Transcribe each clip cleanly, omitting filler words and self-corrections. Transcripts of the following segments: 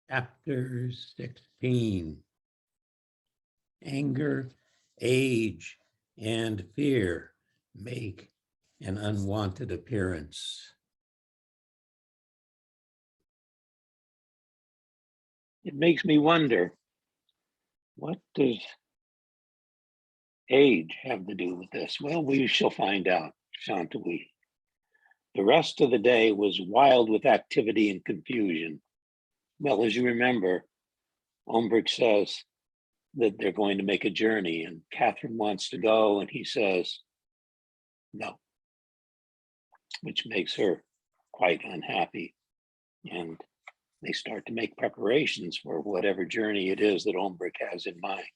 Chapter 16. Anger, age, and fear make an unwanted appearance. It makes me wonder, what does age have to do with this? Well, we shall find out, shan't we? The rest of the day was wild with activity and confusion. Well, as you remember, Ombrick says that they're going to make a journey, and Catherine wants to go, and he says no, which makes her quite unhappy. And they start to make preparations for whatever journey it is that Ombrick has in mind.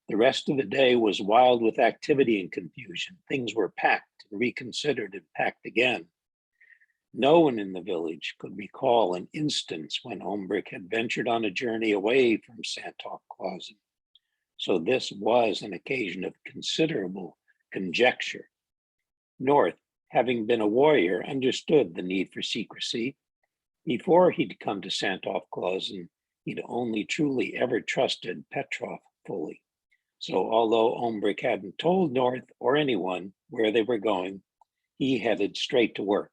The rest of the day was wild with activity and confusion. Things were packed and reconsidered and packed again. No one in the village could recall an instance when Ombrick had ventured on a journey away from Santa Claus. So this was an occasion of considerable conjecture. North, having been a warrior, understood the need for secrecy. Before he'd come to Santa Claus, he'd only truly ever trusted Petrov fully. So although Ombrick hadn't told North or anyone where they were going, he headed straight to work.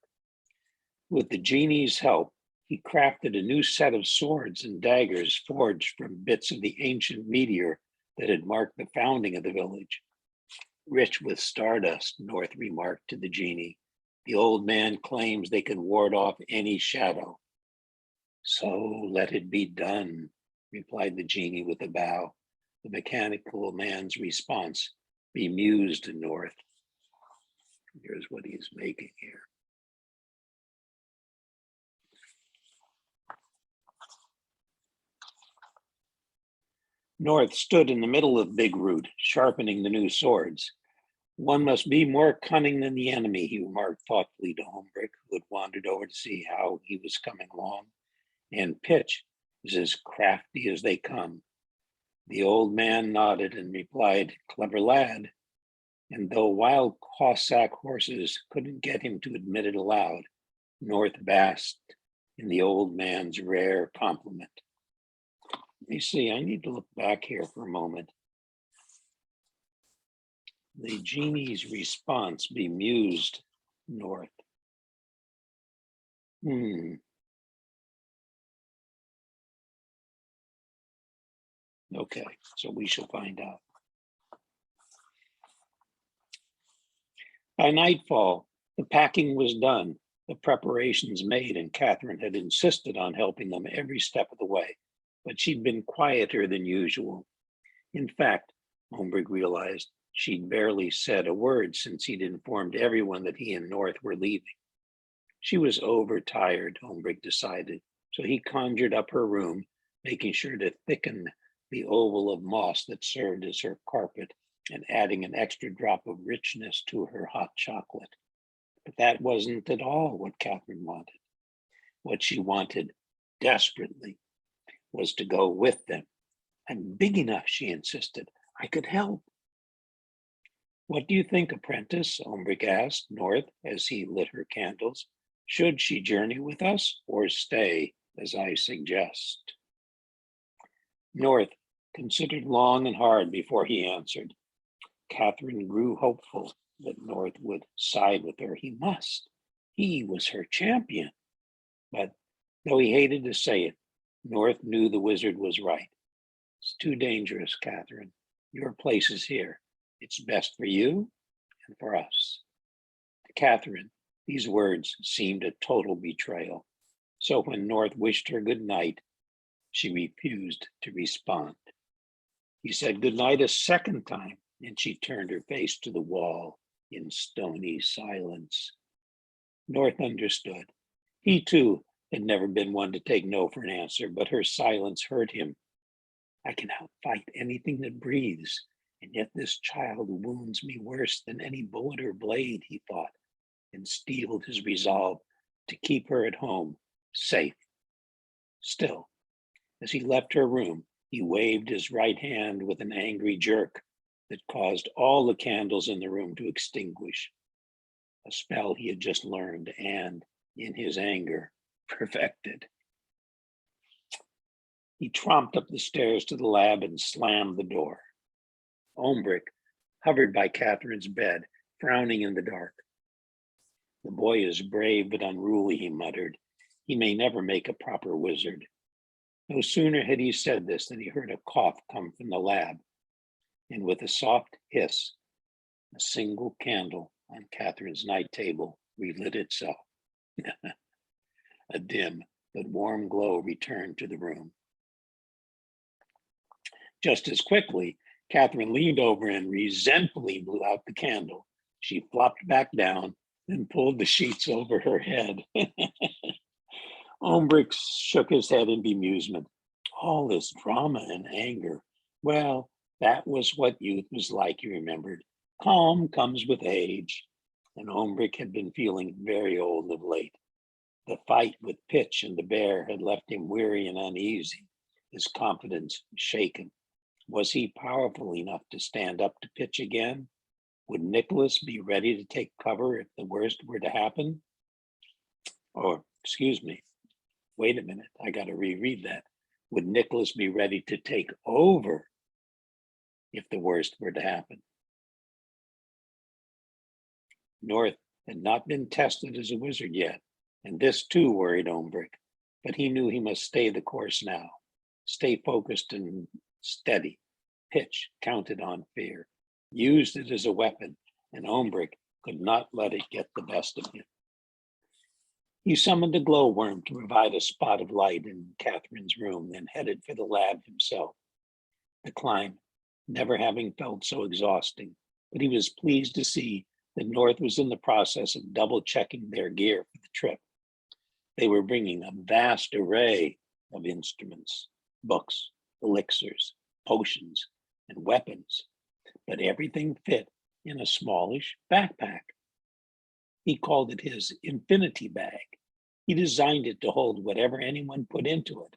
With the genie's help, he crafted a new set of swords and daggers forged from bits of the ancient meteor that had marked the founding of the village. Rich with stardust, North remarked to the genie. The old man claims they can ward off any shadow. So let it be done, replied the genie with a bow. The mechanical man's response bemused North. Here's what he's making here. North stood in the middle of Big Root, sharpening the new swords. One must be more cunning than the enemy, he remarked thoughtfully to Ombrick, who had wandered over to see how he was coming along. And Pitch is as crafty as they come. The old man nodded and replied, clever lad. And though wild Cossack horses couldn't get him to admit it aloud, North basked in the old man's rare compliment. Let me see, I need to look back here for a moment. The genie's response bemused North. Okay, so we shall find out. By nightfall, the packing was done, the preparations made, and Catherine had insisted on helping them every step of the way, but she'd been quieter than usual. In fact, Ombrick realized she'd barely said a word since he'd informed everyone that he and North were leaving. She was overtired, Ombrick decided, so he conjured up her room, making sure to thicken the oval of moss that served as her carpet and adding an extra drop of richness to her hot chocolate. But that wasn't at all what Catherine wanted. What she wanted desperately was to go with them. I'm big enough, she insisted. I could help. What do you think, apprentice? Ombrick asked North as he lit her candles. Should she journey with us or stay, as I suggest? North considered long and hard before he answered. Catherine grew hopeful that North would side with her. He must. He was her champion. But though he hated to say it, North knew the wizard was right. It's too dangerous, Catherine. Your place is here. It's best for you and for us. To Catherine, these words seemed a total betrayal. So when North wished her good night, she refused to respond. He said good night a second time, and she turned her face to the wall in stony silence. North understood. He too had never been one to take no for an answer, but her silence hurt him. I can outfight anything that breathes, and yet this child wounds me worse than any bullet or blade, he thought, and steeled his resolve to keep her at home, safe. Still, as he left her room, he waved his right hand with an angry jerk that caused all the candles in the room to extinguish. A spell he had just learned and, in his anger, perfected. He tromped up the stairs to the lab and slammed the door. Ombrick hovered by Catherine's bed, frowning in the dark. "The boy is brave but unruly," he muttered. "He may never make a proper wizard." No sooner had he said this than he heard a cough come from the lab, and with a soft hiss, a single candle on Catherine's night table relit itself. A dim but warm glow returned to the room. Just as quickly, Catherine leaned over and resentfully blew out the candle. She flopped back down and pulled the sheets over her head. Ombrick shook his head in bemusement. All this drama and anger. Well, that was what youth was like, he remembered. Calm comes with age. And Ombrick had been feeling very old of late. The fight with Pitch and the bear had left him weary and uneasy, his confidence shaken. Was he powerful enough to stand up to Pitch again? Would Nikolas be ready to take cover if the worst were to happen? Or, excuse me, wait a minute, I got to reread that. Would Nikolas be ready to take over if the worst were to happen? North had not been tested as a wizard yet, and this too worried Ombrick, but he knew he must stay the course now, stay focused and steady. Pitch counted on fear, used it as a weapon, and Ombrick could not let it get the best of him. He summoned a glowworm to provide a spot of light in Catherine's room, then headed for the lab himself. The climb, never having felt so exhausting, but he was pleased to see that North was in the process of double-checking their gear for the trip. They were bringing a vast array of instruments, books, elixirs, potions, and weapons, but everything fit in a smallish backpack. He called it his infinity bag. He designed it to hold whatever anyone put into it.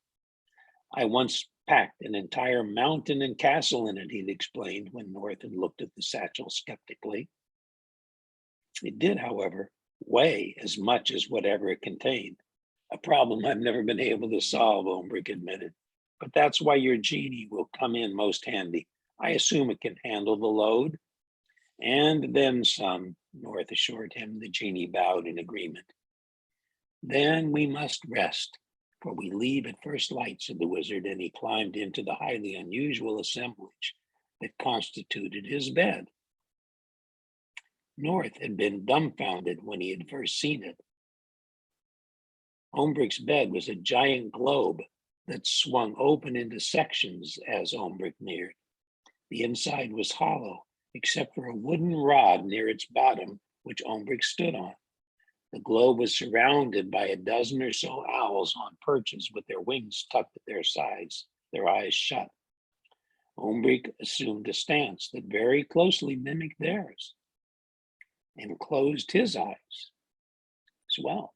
"I once packed an entire mountain and castle in it," he'd explained when North had looked at the satchel skeptically. It did, however, weigh as much as whatever it contained. "A problem I've never been able to solve," Ombrick admitted. "But that's why your genie will come in most handy. I assume it can handle the load." "And then some," North assured him. The genie bowed in agreement. "Then we must rest, for we leave at first light," said the wizard, and he climbed into the highly unusual assemblage that constituted his bed. North had been dumbfounded when he had first seen it. Ombrick's bed was a giant globe that swung open into sections as Ombrick neared. The inside was hollow, except for a wooden rod near its bottom, which Ombrick stood on. The globe was surrounded by a dozen or so owls on perches with their wings tucked at their sides, their eyes shut. Ombrick assumed a stance that very closely mimicked theirs and closed his eyes as well.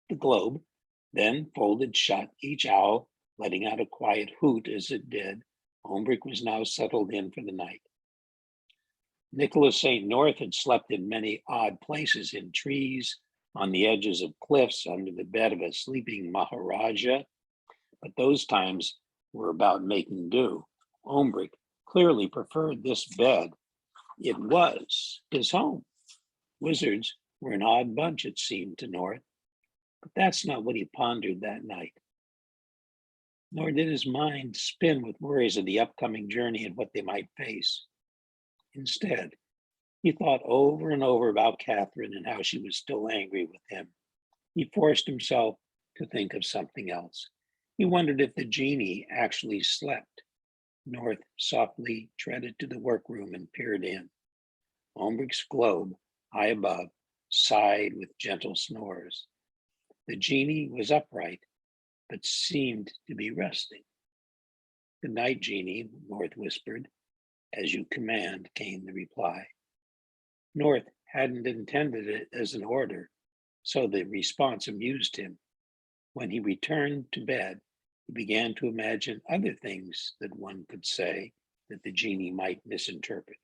The globe then folded shut, each owl letting out a quiet hoot as it did. Ombrick was now settled in for the night. Nikolas St. North had slept in many odd places, in trees, on the edges of cliffs, under the bed of a sleeping Maharaja, but those times were about making do. Ombrick clearly preferred this bed. It was his home. Wizards were an odd bunch, it seemed to North, but that's not what he pondered that night. Nor did his mind spin with worries of the upcoming journey and what they might face. Instead, he thought over and over about Catherine and how she was still angry with him. He forced himself to think of something else. He wondered if the genie actually slept. North softly treaded to the workroom and peered in. Ombrick's globe, high above, sighed with gentle snores. The genie was upright, but seemed to be resting. "Good night, genie," North whispered. "As you command," came the reply. North hadn't intended it as an order, so the response amused him. When he returned to bed, he began to imagine other things that one could say that the genie might misinterpret.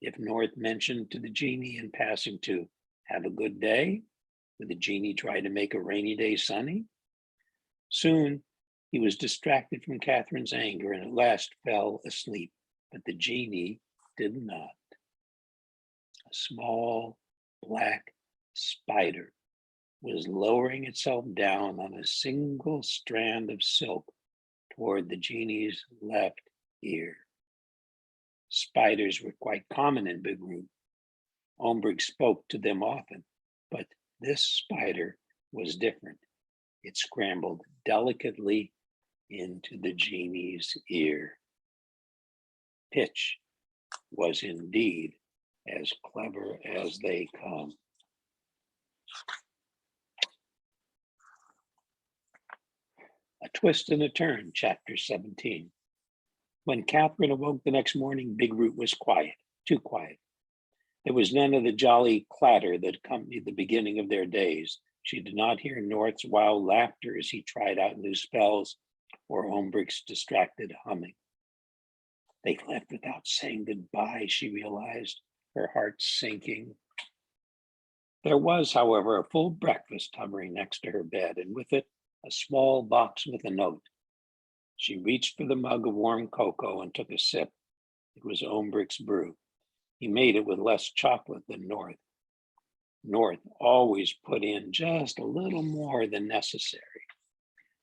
If North mentioned to the genie in passing to "have a good day," would the genie try to make a rainy day sunny? Soon he was distracted from Catherine's anger and at last fell asleep, but the genie did not. A small black spider was lowering itself down on a single strand of silk toward the genie's left ear. Spiders were quite common in Big Room. Ombrick spoke to them often, but this spider was different. It scrambled delicately into the genie's ear. Pitch was indeed as clever as they come. A Twist and a Turn, Chapter 17. When Catherine awoke the next morning, Big Root was quiet, too quiet. There was none of the jolly clatter that accompanied the beginning of their days. She did not hear North's wild laughter as he tried out new spells or Ombrick's distracted humming. They left without saying goodbye, she realized, her heart sinking. There was, however, a full breakfast hovering next to her bed, and with it, a small box with a note. She reached for the mug of warm cocoa and took a sip. It was Ombrick's brew. He made it with less chocolate than North. North always put in just a little more than necessary.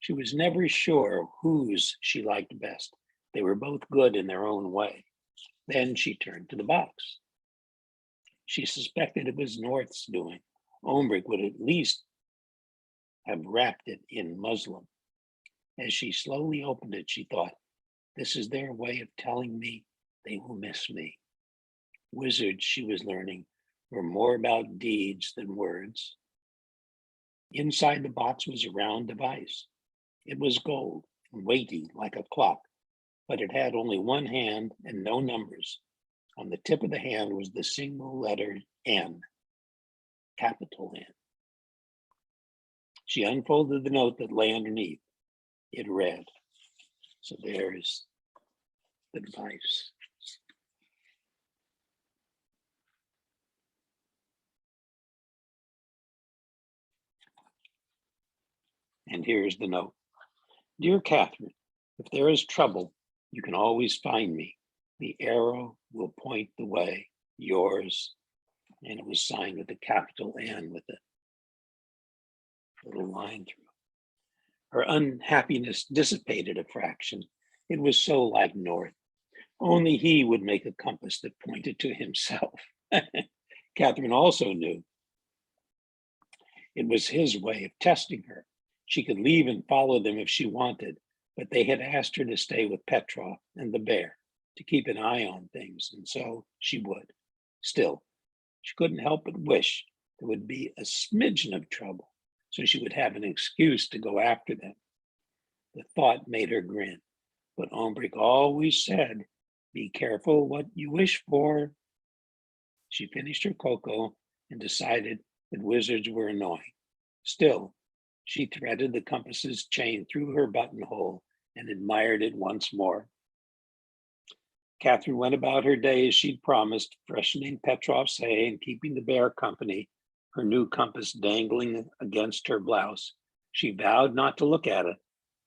She was never sure whose she liked best. They were both good in their own way. Then she turned to the box. She suspected it was North's doing. Ombrick would at least have wrapped it in muslin. As she slowly opened it, she thought, this is their way of telling me they will miss me. Wizards, she was learning, were more about deeds than words. Inside the box was a round device. It was gold and weighty like a clock, but it had only one hand and no numbers. On the tip of the hand was the single letter N, capital N. She unfolded the note that lay underneath. It read, so there's the device. And here's the note. Dear Catherine, if there is trouble, you can always find me. The arrow will point the way. Yours. And it was signed with a capital N with a little line through. Her unhappiness dissipated a fraction. It was so like North. Only he would make a compass that pointed to himself. Catherine also knew it was his way of testing her. She could leave and follow them if she wanted, but they had asked her to stay with Petrov and the bear to keep an eye on things, and so she would. Still, she couldn't help but wish there would be a smidgen of trouble so she would have an excuse to go after them. The thought made her grin, but Ombrick always said, be careful what you wish for. She finished her cocoa and decided that wizards were annoying. Still, she threaded the compass's chain through her buttonhole and admired it once more. Catherine went about her day as she'd promised, freshening Petrov's hay and keeping the bear company, her new compass dangling against her blouse. She vowed not to look at it,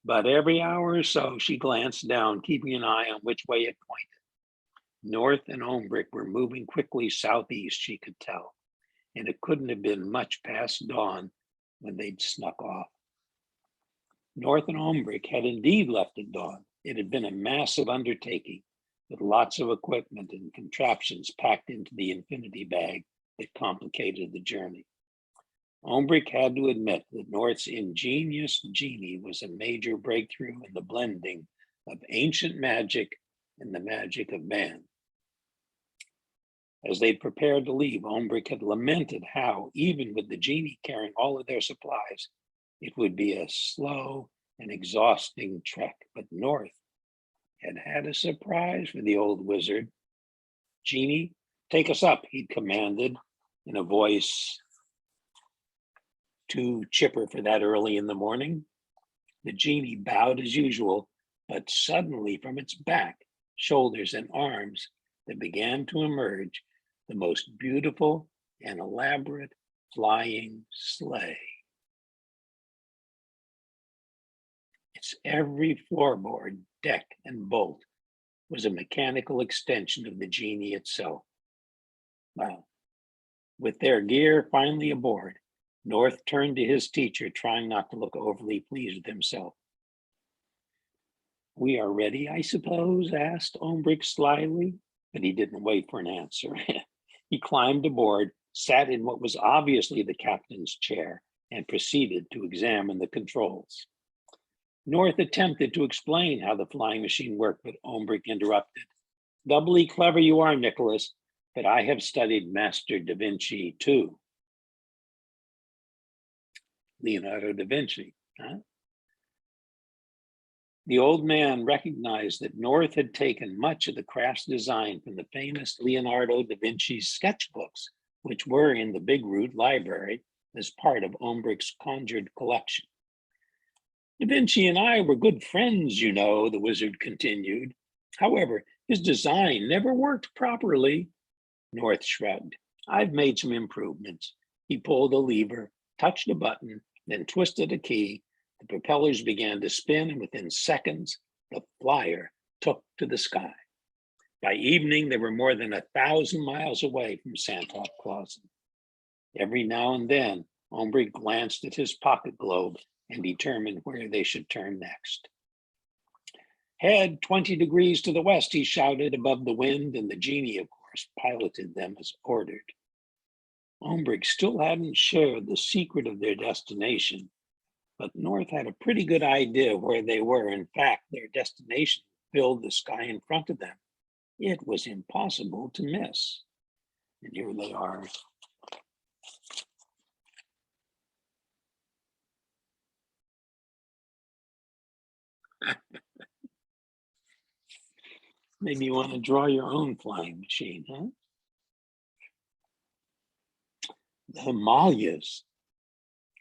but every hour or so she glanced down, keeping an eye on which way it pointed. North and Ombrick were moving quickly southeast, she could tell, and it couldn't have been much past dawn when they'd snuck off. North and Ombrick had indeed left at dawn. It had been a massive undertaking with lots of equipment and contraptions packed into the infinity bag that complicated the journey. Ombrick had to admit that North's ingenious genie was a major breakthrough in the blending of ancient magic and the magic of man. As they prepared to leave, Ombrick had lamented how, even with the genie carrying all of their supplies, it would be a slow and exhausting trek. But North had had a surprise for the old wizard. Genie, take us up, he commanded in a voice too chipper for that early in the morning. The genie bowed as usual, but suddenly from its back, shoulders, and arms there began to emerge the most beautiful and elaborate flying sleigh. every floorboard, deck, and bolt was a mechanical extension of the Genie itself. Wow. With their gear finally aboard, North turned to his teacher, trying not to look overly pleased with himself. "We are ready, I suppose?" asked Ombrick slyly, but he didn't wait for an answer. He climbed aboard, sat in what was obviously the captain's chair, and proceeded to examine the controls. North attempted to explain how the flying machine worked, but Ombrick interrupted. "Doubly clever you are, Nikolas, but I have studied Master da Vinci too." Leonardo da Vinci, huh? The old man recognized that North had taken much of the craft's design from the famous Leonardo da Vinci's sketchbooks, which were in the Big Root Library as part of Ombrick's conjured collection. "Da Vinci and I were good friends, you know," the wizard continued. "However, his design never worked properly." North shrugged. "I've made some improvements." He pulled a lever, touched a button, then twisted a key. The propellers began to spin, and within seconds, the flyer took to the sky. By evening, they were more than 1,000 miles away from Sandhawk-Clawson. Every now and then, Ombrick glanced at his pocket globe and determined where they should turn next. "Head 20 degrees to the west," he shouted above the wind, and the Genie, of course, piloted them as ordered. Ombrick still hadn't shared the secret of their destination, but North had a pretty good idea where they were. In fact, their destination filled the sky in front of them. It was impossible to miss. And here they are. Maybe you want to draw your own flying machine, huh? The Himalayas.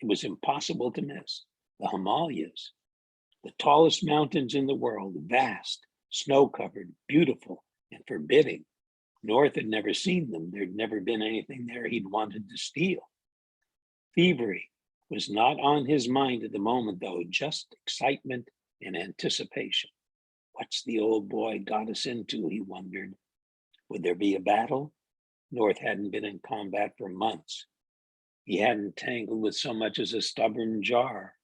It was impossible to miss. The Himalayas, the tallest mountains in the world, vast, snow-covered, beautiful, and forbidding. North had never seen them. There'd never been anything there he'd wanted to steal. Thievery was not on his mind at the moment, though, just excitement and anticipation. What's the old boy got us into, he wondered. Would there be a battle? North hadn't been in combat for months. He hadn't tangled with so much as a stubborn jar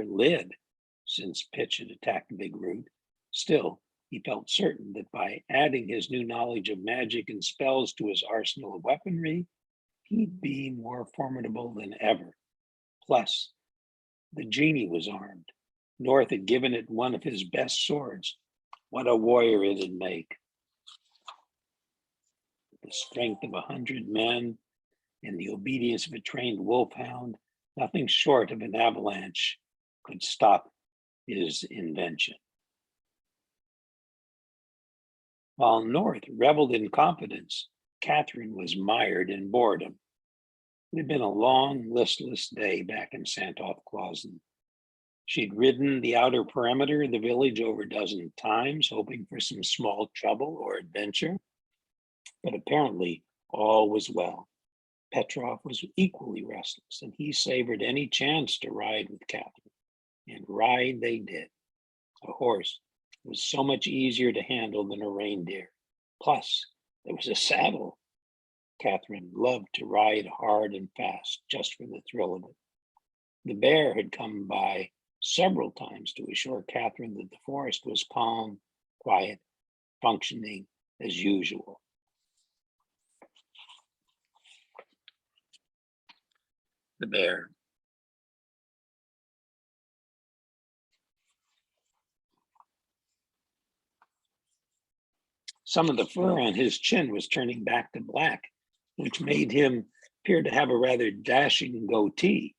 lid since Pitch had attacked Big Root. Still, he felt certain that by adding his new knowledge of magic and spells to his arsenal of weaponry, he'd be more formidable than ever. Plus, the Genie was armed. North had given it one of his best swords. What a warrior it'd make. The strength of 100 men and the obedience of a trained wolfhound, nothing short of an avalanche could stop his invention. While North reveled in confidence, Catherine was mired in boredom. It had been a long, listless day back in Sandhawk-Clawson. She'd ridden the outer perimeter of the village over a dozen times, hoping for some small trouble or adventure. But apparently, all was well. Petrov was equally restless, and he savored any chance to ride with Catherine. And ride they did. A horse was so much easier to handle than a reindeer. Plus, there was a saddle. Catherine loved to ride hard and fast just for the thrill of it. The bear had come by several times to assure Catherine that the forest was calm, quiet, functioning as usual. The bear. Some of the fur on his chin was turning back to black, which made him appear to have a rather dashing goatee.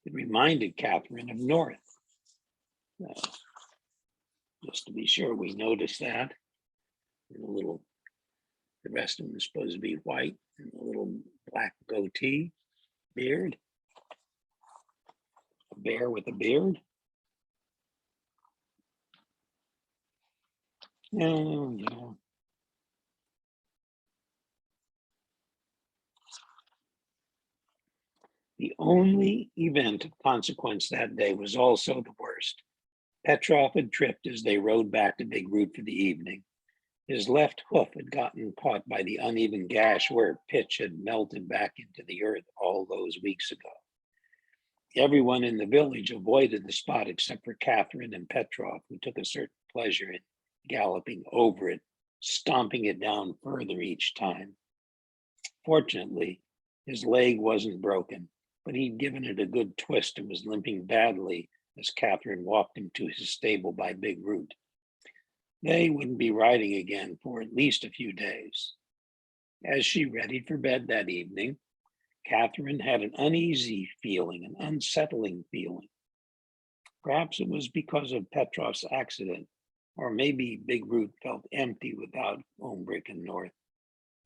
It reminded Catherine of North. Just to be sure, we noticed that. The rest of him is supposed to be white, and a little black goatee, beard. A bear with a beard. Oh, yeah. The only event of consequence that day was also the worst. Petrov had tripped as they rode back to Big Root for the evening. His left hoof had gotten caught by the uneven gash where pitch had melted back into the earth all those weeks ago. Everyone in the village avoided the spot except for Catherine and Petrov, who took a certain pleasure in galloping over it, stomping it down further each time. Fortunately, his leg wasn't broken, but he'd given it a good twist and was limping badly as Catherine walked him to his stable by Big Root. They wouldn't be riding again for at least a few days. As she readied for bed that evening, Catherine had an uneasy feeling, an unsettling feeling. Perhaps it was because of Petrov's accident, or maybe Big Root felt empty without Ombrick and North,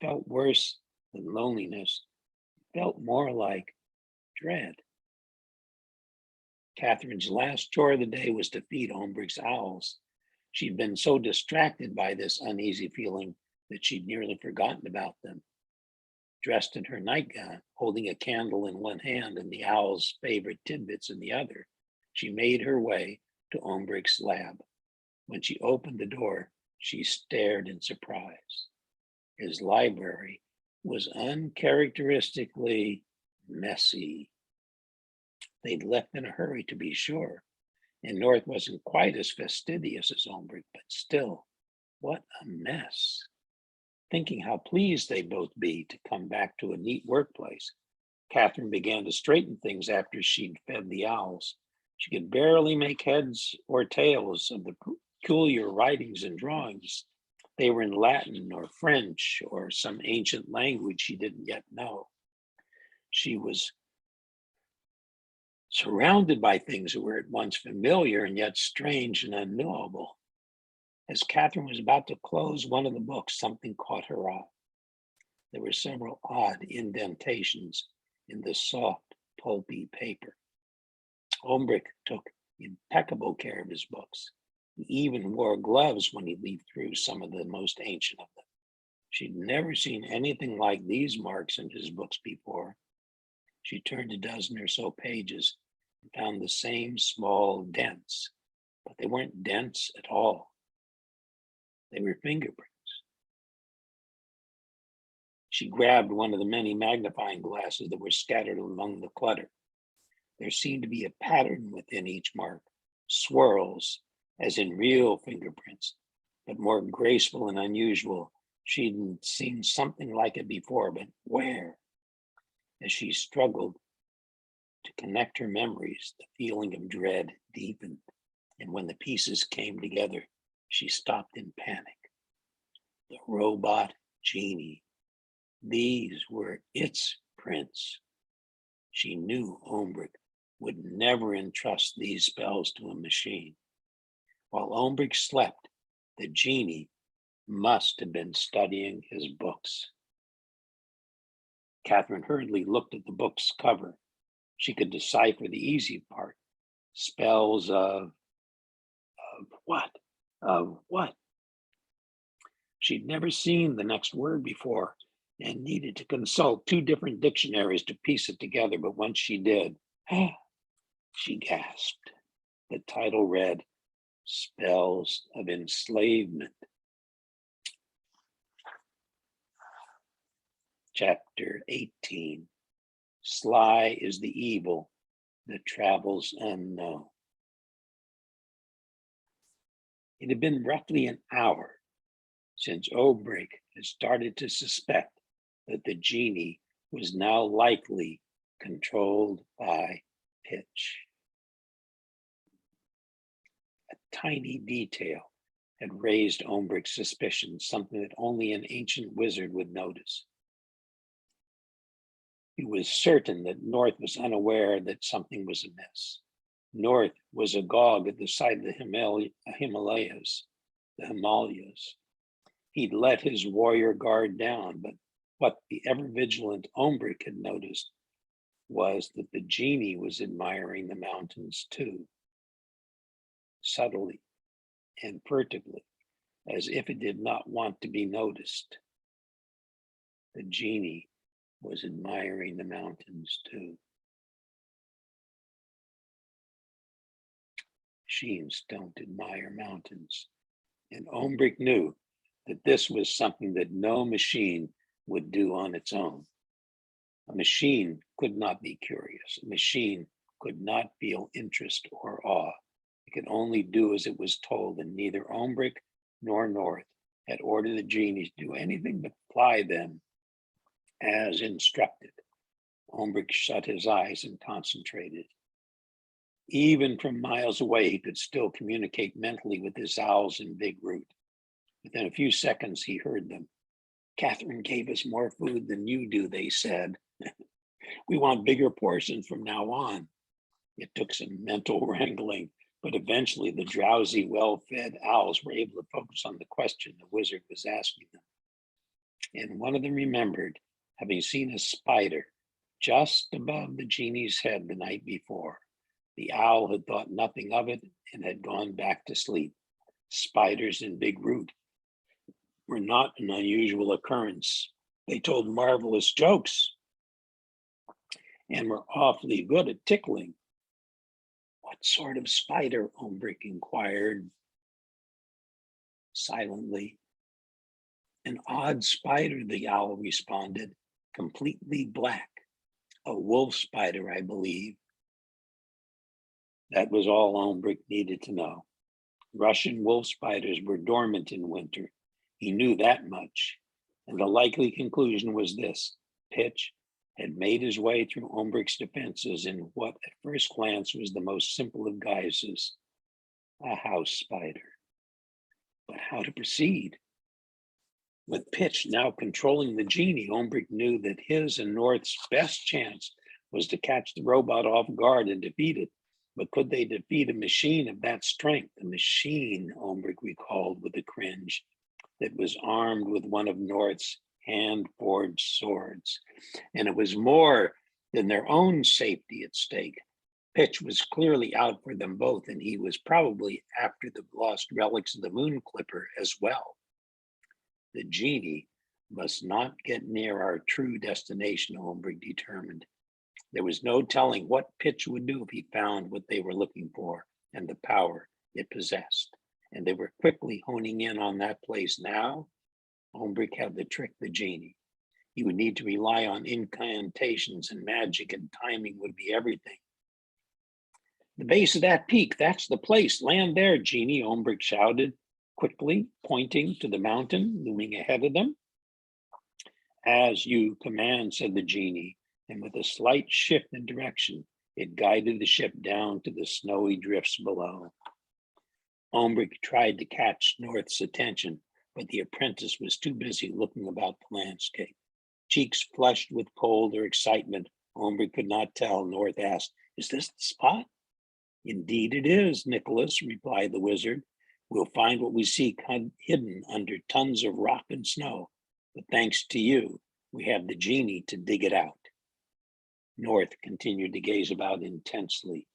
felt worse than loneliness, felt more like dread. Catherine's last chore of the day was to feed Ombrick's owls. She'd been so distracted by this uneasy feeling that she'd nearly forgotten about them. Dressed in her nightgown, holding a candle in one hand and the owl's favorite tidbits in the other, she made her way to Ombrick's lab. When she opened the door, she stared in surprise. His library was uncharacteristically messy. They'd left in a hurry, to be sure, and North wasn't quite as fastidious as Ombrick, but still, what a mess. Thinking how pleased they'd both be to come back to a neat workplace, Catherine began to straighten things after she'd fed the owls. She could barely make heads or tails of the peculiar writings and drawings. They were in Latin or French or some ancient language she didn't yet know. She was surrounded by things that were at once familiar and yet strange and unknowable. As Catherine was about to close one of the books, something caught her eye. There were several odd indentations in the soft, pulpy paper. Ombrick took impeccable care of his books. He even wore gloves when he leafed through some of the most ancient of them. She'd never seen anything like these marks in his books before. She turned a dozen or so pages and found the same small dents, but they weren't dents at all. They were fingerprints. She grabbed one of the many magnifying glasses that were scattered among the clutter. There seemed to be a pattern within each mark, swirls, as in real fingerprints, but more graceful and unusual. She'd seen something like it before, but where? As she struggled to connect her memories, the feeling of dread deepened, and when the pieces came together, she stopped in panic. The Robot Genie. These were its prints. She knew Ombrick would never entrust these spells to a machine. While Ombrick slept, the genie must have been studying his books. Catherine hurriedly looked at the book's cover. She could decipher the easy part. Spells of what? Of what? She'd never seen the next word before and needed to consult two different dictionaries to piece it together. But once she did, she gasped. The title read, Spells of Enslavement. Chapter 18. Sly is the evil that travels unknown. It had been roughly an hour since Ombrick had started to suspect that the genie was now likely controlled by pitch. A tiny detail had raised Ombrick's suspicions, something that only an ancient wizard would notice. He was certain that North was unaware that something was amiss. North was agog at the sight of the Himalayas. He'd let his warrior guard down, but what the ever-vigilant Ombrick had noticed was that the genie was admiring the mountains too, subtly and furtively, as if it did not want to be noticed. The genie was admiring the mountains too. Machines don't admire mountains. And Ombrick knew that this was something that no machine would do on its own. A machine could not be curious. A machine could not feel interest or awe. It could only do as it was told, and neither Ombrick nor North had ordered the genies to do anything but fly them as instructed. Ombrick shut his eyes and concentrated. Even from miles away, he could still communicate mentally with his owls in Big Root. Within a few seconds, he heard them. "Catherine gave us more food than you do," they said. "We want bigger portions from now on." It took some mental wrangling, but eventually the drowsy, well-fed owls were able to focus on the question the wizard was asking them. And one of them remembered having seen a spider just above the genie's head the night before. The owl had thought nothing of it and had gone back to sleep. Spiders in Big Root were not an unusual occurrence. They told marvelous jokes and were awfully good at tickling. "What sort of spider?" Ombrick inquired silently. "An odd spider," the owl responded, "completely black. A wolf spider, I believe." That was all Ombrick needed to know. Russian wolf spiders were dormant in winter. He knew that much. And the likely conclusion was this: Pitch had made his way through Ombrick's defenses in what at first glance was the most simple of guises, a house spider. But how to proceed? With Pitch now controlling the genie, Ombrick knew that his and North's best chance was to catch the robot off guard and defeat it. But could they defeat a machine of that strength? A machine, Ombrick recalled with a cringe, that was armed with one of North's hand-forged swords. And it was more than their own safety at stake. Pitch was clearly out for them both, and he was probably after the lost relics of the Moon Clipper as well. The genie must not get near our true destination, Ombrick determined. There was no telling what Pitch would do if he found what they were looking for and the power it possessed. And they were quickly honing in on that place now. Ombrick had to trick the genie. He would need to rely on incantations and magic, and timing would be everything. "The base of that peak, that's the place. Land there, genie," Ombrick shouted, quickly pointing to the mountain looming ahead of them. "As you command," said the genie, and with a slight shift in direction, it guided the ship down to the snowy drifts below. Ombrick tried to catch North's attention, but the apprentice was too busy looking about the landscape. Cheeks flushed with cold or excitement, Ombrick could not tell. North asked, "Is this the spot?" "Indeed it is, Nikolas," replied the wizard. "We'll find what we seek hidden under tons of rock and snow, but thanks to you, we have the genie to dig it out." North continued to gaze about intensely.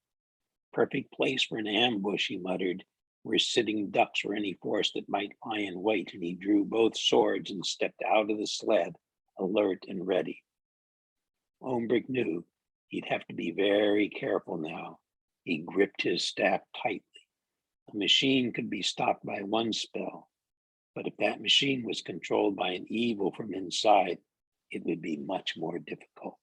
"Perfect place for an ambush," he muttered, "where sitting ducks or any force that might lie in wait," and he drew both swords and stepped out of the sled, alert and ready. Ombrick knew he'd have to be very careful now. He gripped his staff tightly. A machine could be stopped by one spell, but if that machine was controlled by an evil from inside, it would be much more difficult.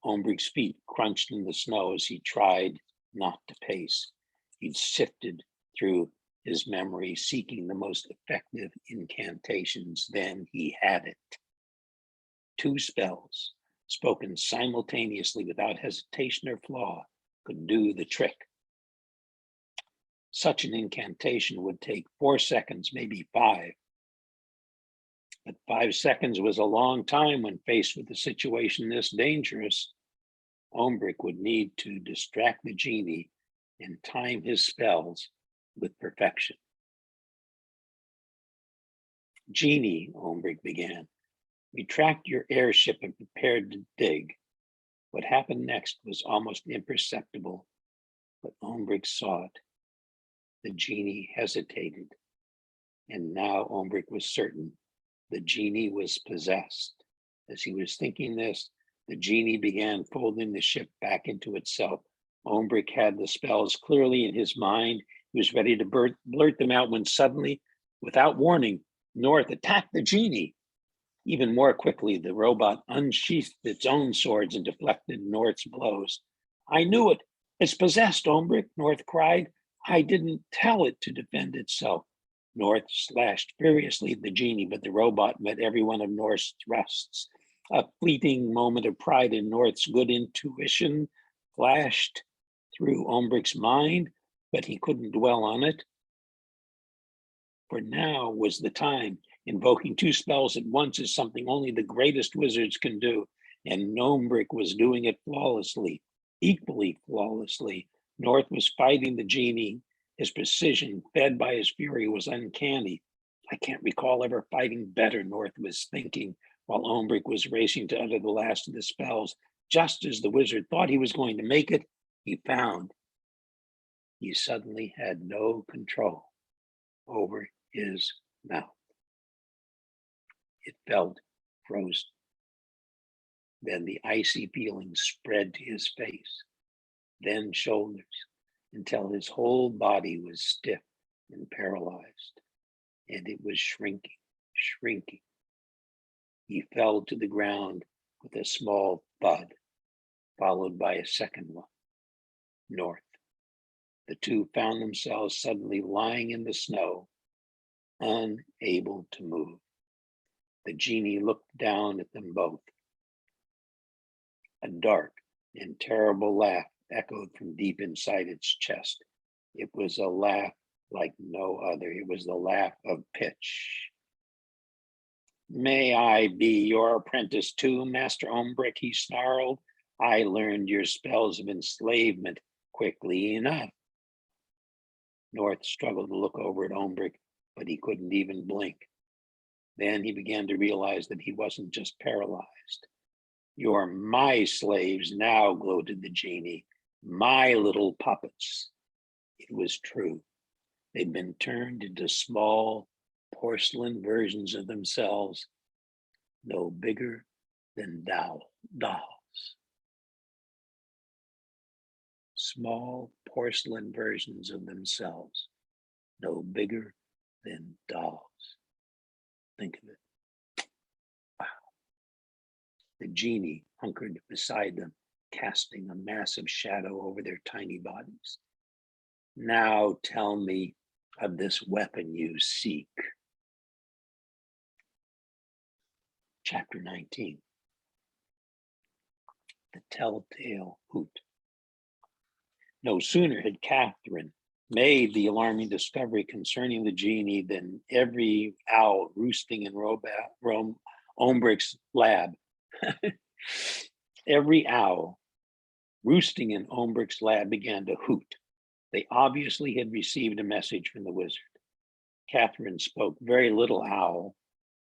Ombrick's feet crunched in the snow as he tried not to pace. He'd sifted through his memory, seeking the most effective incantations. Then he had it. 2 spells, spoken simultaneously without hesitation or flaw, could do the trick. Such an incantation would take 4 seconds, maybe 5. But 5 seconds was a long time when faced with a situation this dangerous. Ombrick would need to distract the genie and time his spells with perfection. "Genie," Ombrick began, "retract your airship and prepare to dig." What happened next was almost imperceptible, but Ombrick saw it. The genie hesitated, and now Ombrick was certain the genie was possessed. As he was thinking this, the genie began folding the ship back into itself, Ombrick had the spells clearly in his mind. He was ready to blurt them out when suddenly, without warning, North attacked the genie. Even more quickly, the robot unsheathed its own swords and deflected North's blows. I knew it. It's possessed, Ombrick, North cried. I didn't tell it to defend itself. North slashed furiously at the genie, but the robot met every one of North's thrusts. A fleeting moment of pride in North's good intuition flashed through Ombrick's mind, but he couldn't dwell on it. For now was the time. Invoking two spells at once is something only the greatest wizards can do, and Ombrick was doing it flawlessly, equally flawlessly. North was fighting the genie. His precision, fed by his fury, was uncanny. I can't recall ever fighting better, North was thinking, while Ombrick was racing to utter the last of the spells. Just as the wizard thought he was going to make it, he found he suddenly had no control over his mouth. It felt frozen. Then the icy feeling spread to his face, then shoulders, until his whole body was stiff and paralyzed, and it was shrinking, shrinking. He fell to the ground with a small thud, followed by a second one. North. The two found themselves suddenly lying in the snow, unable to move. The genie looked down at them both. A dark and terrible laugh echoed from deep inside its chest. It was a laugh like no other. It was the laugh of pitch. May I be your apprentice too, Master Ombrick, he snarled. I learned your spells of enslavement quickly enough. North struggled to look over at Ombrick, but he couldn't even blink. Then he began to realize that he wasn't just paralyzed. You're my slaves now, gloated the genie. My little puppets. It was true. They'd been turned into small porcelain versions of themselves, no bigger than dolls. Small porcelain versions of themselves, no bigger than dolls. Think of it. Wow. The genie hunkered beside them, casting a massive shadow over their tiny bodies. Now tell me of this weapon you seek. Chapter 19. The Telltale Hoot. No sooner had Catherine made the alarming discovery concerning the genie than every owl roosting in Ombrick's lab, every owl roosting in Ombrick's lab began to hoot. They obviously had received a message from the wizard. Catherine spoke very little owl.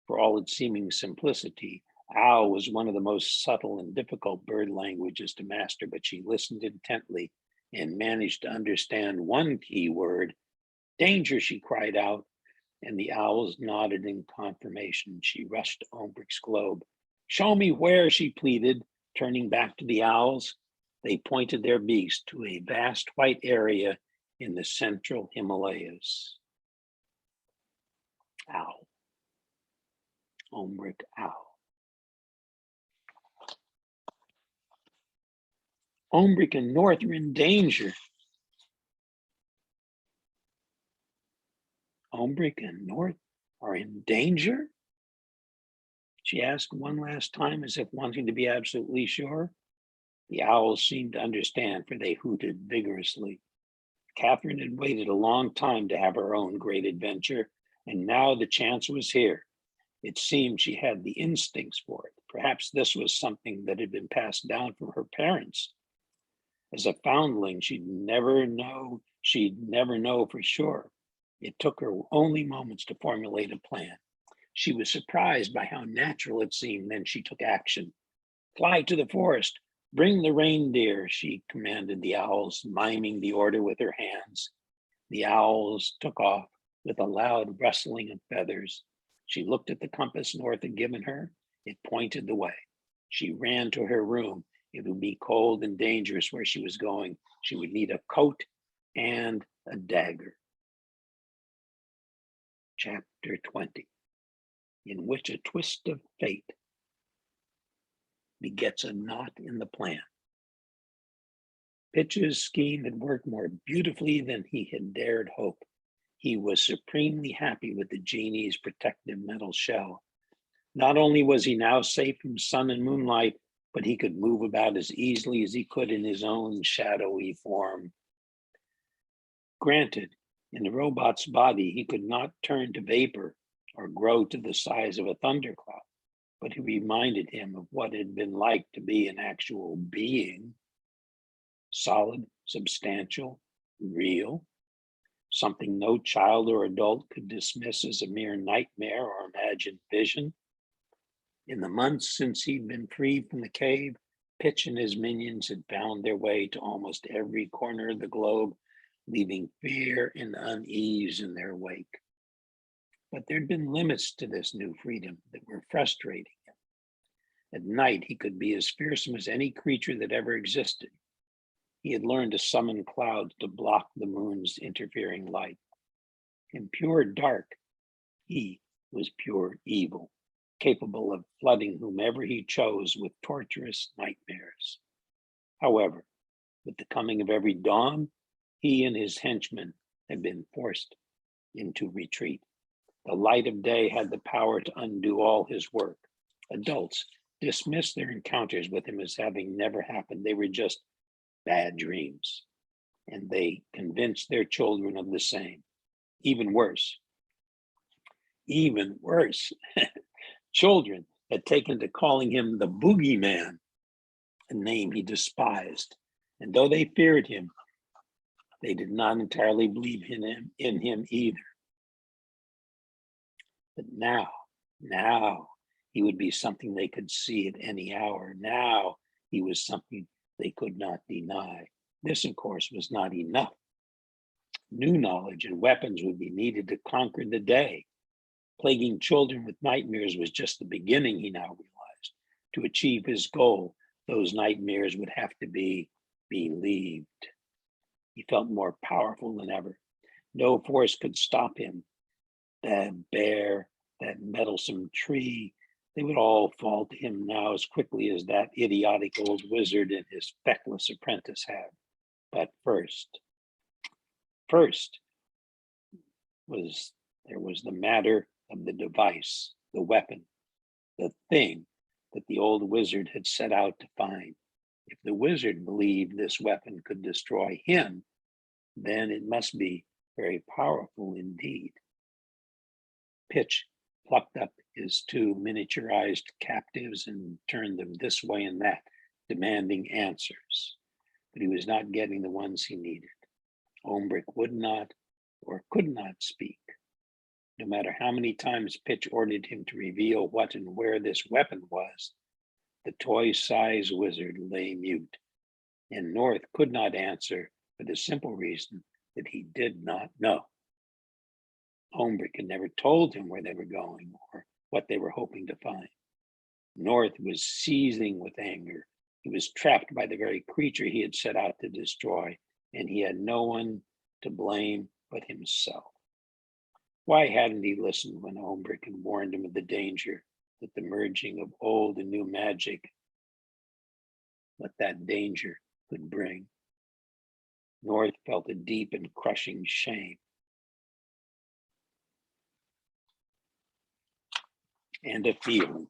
For all its seeming simplicity, owl was one of the most subtle and difficult bird languages to master, but she listened intently and managed to understand one key word. Danger, she cried out, and the owls nodded in confirmation. She rushed to Ombrick's globe. Show me where, she pleaded, turning back to the owls. They pointed their beaks to a vast white area in the central Himalayas. Owl. Ombrick owl. Ombrick and North are in danger. Ombrick and North are in danger? She asked one last time, as if wanting to be absolutely sure. The owls seemed to understand, for they hooted vigorously. Catherine had waited a long time to have her own great adventure, and now the chance was here. It seemed she had the instincts for it. Perhaps this was something that had been passed down from her parents. As a foundling, she'd never know for sure. It took her only moments to formulate a plan. She was surprised by how natural it seemed. Then she took action. Fly to the forest. Bring the reindeer, she commanded the owls, miming the order with her hands. The owls took off with a loud rustling of feathers. She looked at the compass North had given her. It pointed the way. She ran to her room It would be cold and dangerous where she was going. She would need a coat and a dagger. Chapter 20, in which a twist of fate begets a knot in the plan. Pitch's scheme had worked more beautifully than he had dared hope. He was supremely happy with the genie's protective metal shell. Not only was he now safe from sun and moonlight, but he could move about as easily as he could in his own shadowy form. Granted, in the robot's body, he could not turn to vapor or grow to the size of a thundercloud, but he reminded him of what it had been like to be an actual being, solid, substantial, real, something no child or adult could dismiss as a mere nightmare or imagined vision. In the months since he'd been freed from the cave, Pitch and his minions had found their way to almost every corner of the globe, leaving fear and unease in their wake. But there'd been limits to this new freedom that were frustrating him. At night, he could be as fearsome as any creature that ever existed. He had learned to summon clouds to block the moon's interfering light. In pure dark, he was pure evil, capable of flooding whomever he chose with torturous nightmares. However, with the coming of every dawn, he and his henchmen had been forced into retreat. The light of day had the power to undo all his work. Adults dismissed their encounters with him as having never happened. They were just bad dreams, and they convinced their children of the same. Even worse, children had taken to calling him the boogeyman, a name he despised. And though they feared him, they did not entirely believe in him either. But now he would be something they could see at any hour. Now he was something they could not deny. This, of course, was not enough. New knowledge and weapons would be needed to conquer the day. Plaguing children with nightmares was just the beginning, he now realized. To achieve his goal, those nightmares would have to be believed. He felt more powerful than ever. No force could stop him. That bear, that meddlesome tree, they would all fall to him now as quickly as that idiotic old wizard and his feckless apprentice had. But first there was the matter of the device, the weapon, the thing that the old wizard had set out to find. If the wizard believed this weapon could destroy him, then it must be very powerful indeed. Pitch plucked up his two miniaturized captives and turned them this way and that, demanding answers. But he was not getting the ones he needed. Ombrick would not or could not speak. No matter how many times Pitch ordered him to reveal what and where this weapon was, the toy-sized wizard lay mute, and North could not answer for the simple reason that he did not know. Ombrick had never told him where they were going or what they were hoping to find. North was seething with anger. He was trapped by the very creature he had set out to destroy, and he had no one to blame but himself. Why hadn't he listened when Ombrick had warned him of the danger that the merging of old and new magic, what that danger could bring? North felt a deep and crushing shame. And a feeling,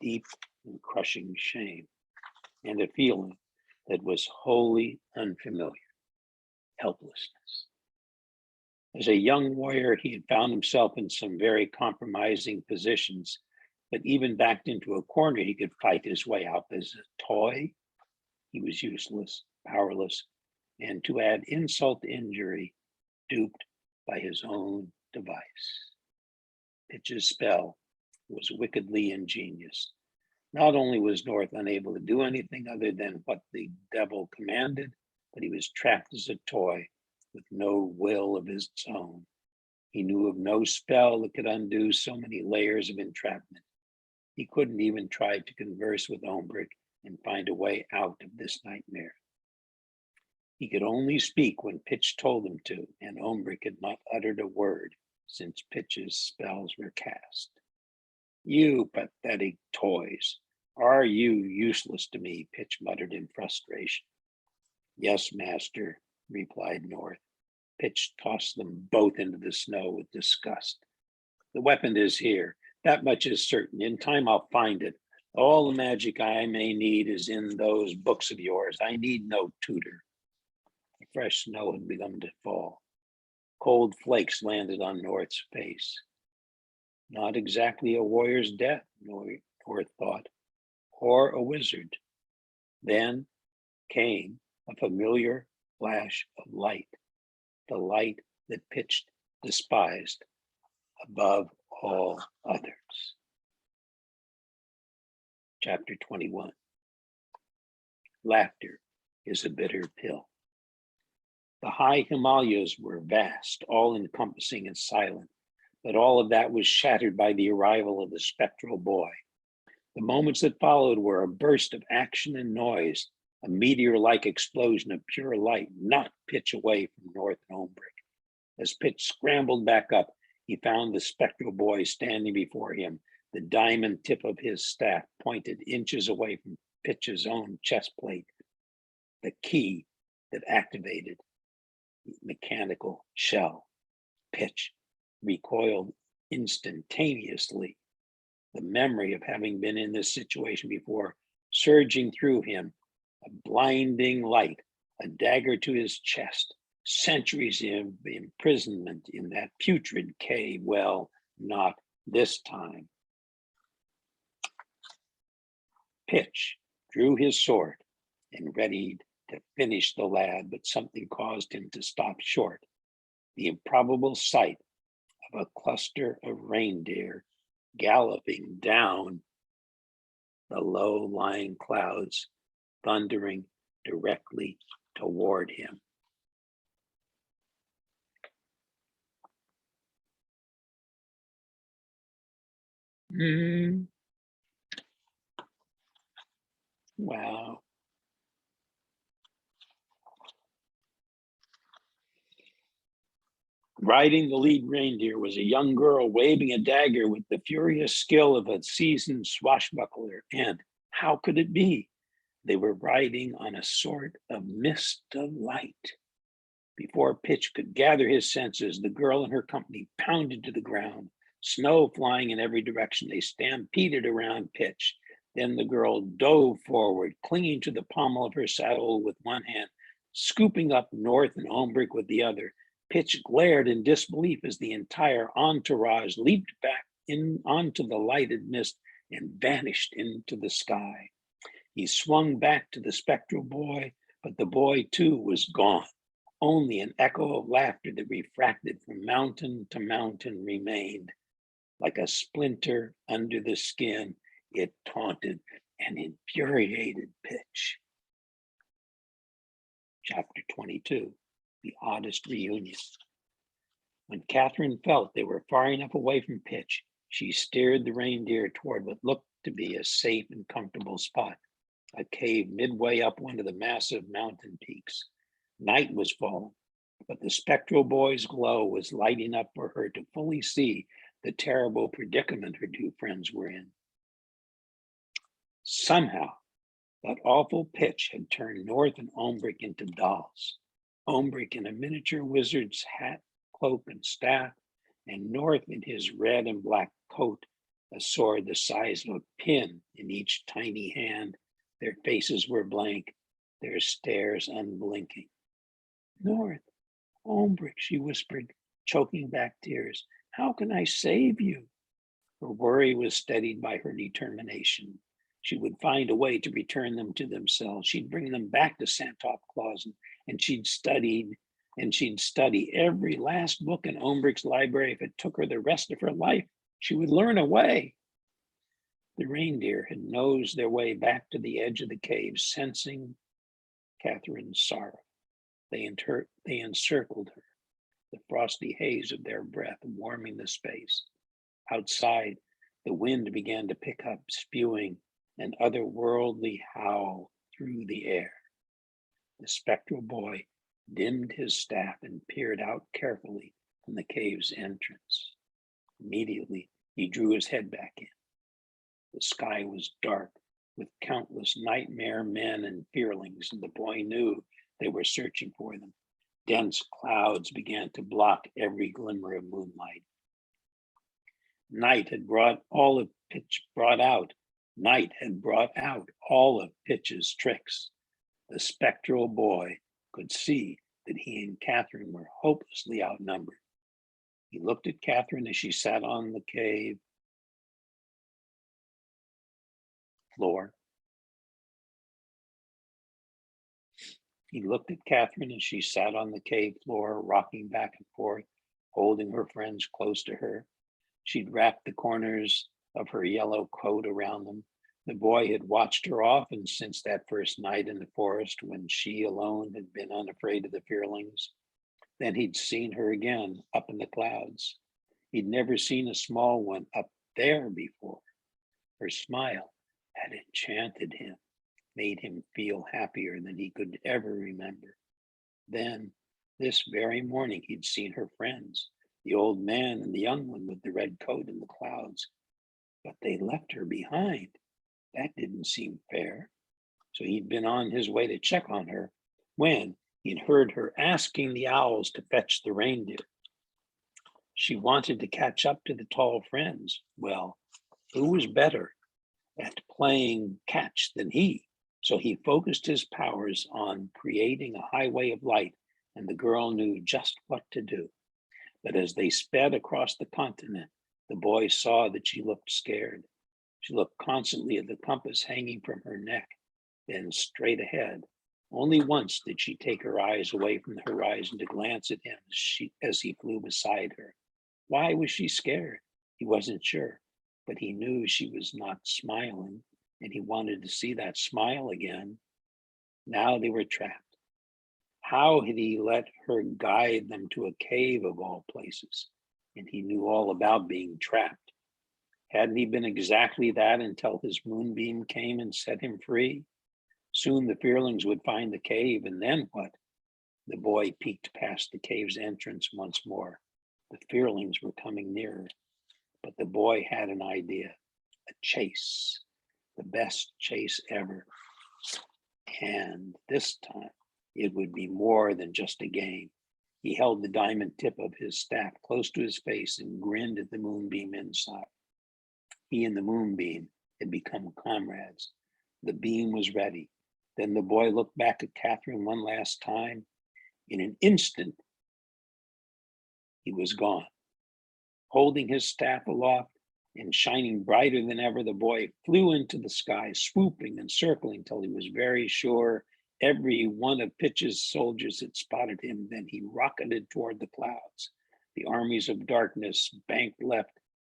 deep and crushing shame, and a feeling that was wholly unfamiliar, helplessness. As a young warrior, he had found himself in some very compromising positions, but even backed into a corner, he could fight his way out. As a toy, he was useless, powerless, and to add insult to injury, duped by his own device. Pitch's spell was wickedly ingenious. Not only was North unable to do anything other than what the devil commanded, but he was trapped as a toy with no will of his own. He knew of no spell that could undo so many layers of entrapment. He couldn't even try to converse with Ombrick and find a way out of this nightmare. He could only speak when Pitch told him to, and Ombrick had not uttered a word since Pitch's spells were cast. You pathetic toys. Are you useless to me? Pitch muttered in frustration. Yes, master, replied North. Pitch tossed them both into the snow with disgust. The weapon is here. That much is certain. In time, I'll find it. All the magic I may need is in those books of yours. I need no tutor. The fresh snow had begun to fall. Cold flakes landed on North's face. Not exactly a warrior's death, North thought, or a wizard. Then came a familiar flash of light, the light that Pitch despised above all others. Chapter 21. Laughter is a bitter pill. The high Himalayas were vast, all-encompassing and silent, but all of that was shattered by the arrival of the spectral boy. The moments that followed were a burst of action and noise, a meteor-like explosion of pure light knocked Pitch away from North and Ombrick. As Pitch scrambled back up, he found the spectral boy standing before him, the diamond tip of his staff pointed inches away from Pitch's own chest plate, the key that activated the mechanical shell. Pitch recoiled instantaneously. The memory of having been in this situation before surging through him, a blinding light, a dagger to his chest, centuries of imprisonment in that putrid cave. Well, not this time. Pitch drew his sword and readied to finish the lad, but something caused him to stop short. The improbable sight of a cluster of reindeer galloping down the low-lying clouds, thundering directly toward him. Wow. Riding the lead reindeer was a young girl waving a dagger with the furious skill of a seasoned swashbuckler. And how could it be? They were riding on a sort of mist of light. Before Pitch could gather his senses, the girl and her company pounded to the ground, snow flying in every direction. They stampeded around Pitch. Then the girl dove forward, clinging to the pommel of her saddle with one hand, scooping up North and Ombrick with the other. Pitch glared in disbelief as the entire entourage leaped back onto the lighted mist and vanished into the sky. He swung back to the spectral boy, but the boy too was gone. Only an echo of laughter that refracted from mountain to mountain remained. Like a splinter under the skin, it taunted and infuriated Pitch. Chapter 22. The Oddest Reunion. When Catherine felt they were far enough away from Pitch, she steered the reindeer toward what looked to be a safe and comfortable spot, a cave midway up one of the massive mountain peaks. Night was falling, but the spectral boy's glow was lighting up for her to fully see the terrible predicament her two friends were in. Somehow, that awful Pitch had turned North and Ombrick into dolls. Ombrick in a miniature wizard's hat, cloak, and staff, and North in his red and black coat, a sword the size of a pin in each tiny hand. Their faces were blank, their stares unblinking. North, Ombrick, she whispered, choking back tears. How can I save you? Her worry was steadied by her determination. She would find a way to return them to themselves. She'd bring them back to Santop Claus, and she'd study every last book in Ombrick's library. If it took her the rest of her life, she would learn a way. The reindeer had nosed their way back to the edge of the cave, sensing Catherine's sorrow. They encircled her, the frosty haze of their breath warming the space. Outside, The wind began to pick up, spewing an otherworldly howl through the air. The spectral boy dimmed his staff and peered out carefully from the cave's entrance. Immediately, he drew his head back in. The sky was dark with countless nightmare men and fearlings, and the boy knew they were searching for them. Dense clouds began to block every glimmer of moonlight. Night had brought out all of Pitch's tricks. The spectral boy could see that he and Catherine were hopelessly outnumbered. He looked at Catherine as she sat on the cave floor. Rocking back and forth, holding her friends close to her. She'd wrapped the corners of her yellow coat around them. The boy had watched her often since that first night in the forest when she alone had been unafraid of the fearlings. Then he'd seen her again up in the clouds. He'd never seen a small one up there before. Her smile had enchanted him, made him feel happier than he could ever remember. Then, this very morning, he'd seen her friends, the old man and the young one with the red coat in the clouds. But they left her behind. That didn't seem fair. So he'd been on his way to check on her when he'd heard her asking the owls to fetch the reindeer. She wanted to catch up to the tall friends. Well, who was better at playing catch than he? So he focused his powers on creating a highway of light, and the girl knew just what to do. But as they sped across the continent, the boy saw that she looked scared. She looked constantly at the compass hanging from her neck, then straight ahead. Only once did she take her eyes away from the horizon to glance at him as he flew beside her. Why was she scared? He wasn't sure, but he knew she was not smiling, and he wanted to see that smile again. Now they were trapped. How had he let her guide them to a cave of all places? And he knew all about being trapped. Hadn't he been exactly that until his moonbeam came and set him free? Soon the fearlings would find the cave, and then what? The boy peeked past the cave's entrance once more. The fearlings were coming nearer, but the boy had an idea, a chase, the best chase ever. And this time, it would be more than just a game. He held the diamond tip of his staff close to his face and grinned at the moonbeam inside. He and the moonbeam had become comrades. The beam was ready. Then the boy looked back at Catherine one last time. In an instant, he was gone. Holding his staff aloft and shining brighter than ever, the boy flew into the sky, swooping and circling till he was very sure every one of Pitch's soldiers had spotted him. Then he rocketed toward the clouds. The armies of darkness banked left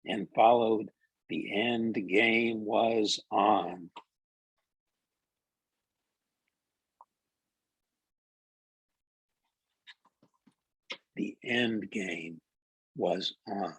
and followed. The end game was on. The end game was on.